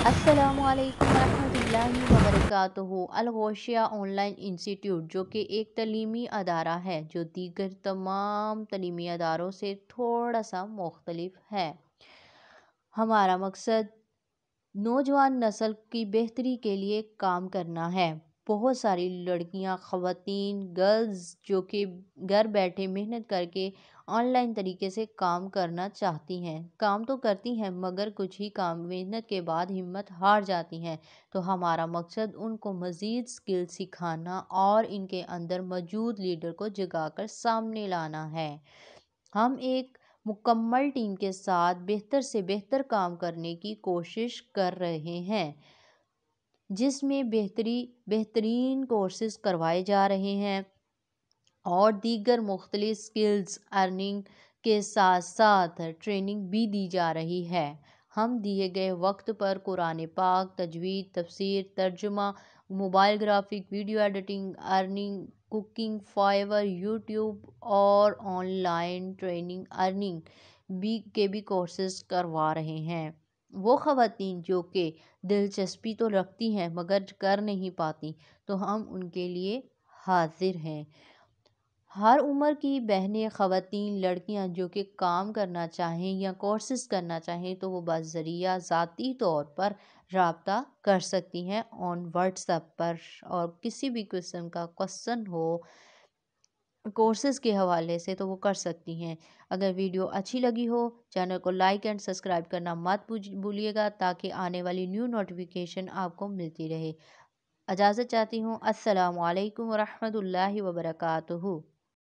السلام علیکم ورحمۃ اللہ وبرکاتہ۔ الغوثیہ آن لائن انسٹیٹیوٹ، جو کہ ایک تعلیمی ادارہ ہے جو دیگر تمام تعلیمی اداروں سے تھوڑا سا مختلف ہے۔ ہمارا مقصد نوجوان نسل کی بہتری کے لیے کام کرنا ہے۔ بہت ساری لڑکیاں، خواتین، گرلز جو کہ گھر بیٹھے محنت کر کے آن لائن طریقے سے کام کرنا چاہتی ہیں، کام تو کرتی ہیں مگر کچھ ہی کام محنت کے بعد ہمت ہار جاتی ہیں۔ تو ہمارا مقصد ان کو مزید سکل سکھانا اور ان کے اندر موجود لیڈر کو جگا کر سامنے لانا ہے۔ ہم ایک مکمل ٹیم کے ساتھ بہتر سے بہتر کام کرنے کی کوشش کر رہے ہیں، جس میں بہترین کورسز کروائے جا رہے ہیں اور دیگر مختلف سکلز ارننگ کے ساتھ ساتھ ٹریننگ بھی دی جا رہی ہے۔ ہم دیے گئے وقت پر قرآن پاک، تجوید، تفسیر، ترجمہ، mobile graphic, video editing, earning, cooking, Fiverr, YouTube اور آن لائن ٹریننگ ارننگ کے بھی کورسز کروا رہے ہیں۔ وہ خواتین جو کہ دلچسپی تو رکھتی ہیں مگر کر نہیں پاتی، تو ہم ان کے لیے حاضر ہیں۔ ہر عمر کی بہنیں، خواتین، لڑکیاں جو کہ کام کرنا چاہیں یا کورسز کرنا چاہیں تو وہ بذریعہ ذاتی طور پر رابطہ کر سکتی ہیں آن واٹس ایپ پر، اور کسی بھی قسم کا کوسچن ہو کورسز کے حوالے سے تو وہ کر سکتی ہیں۔ اگر ویڈیو اچھی لگی ہو، چینل کو لائک اینڈ سبسکرائب کرنا مت بھولیے گا تاکہ آنے والی نیو نوٹیفیکیشن آپ کو ملتی رہے۔ اجازت چاہتی ہوں۔ السلام علیکم ورحمۃ اللہ وبرکاتہ۔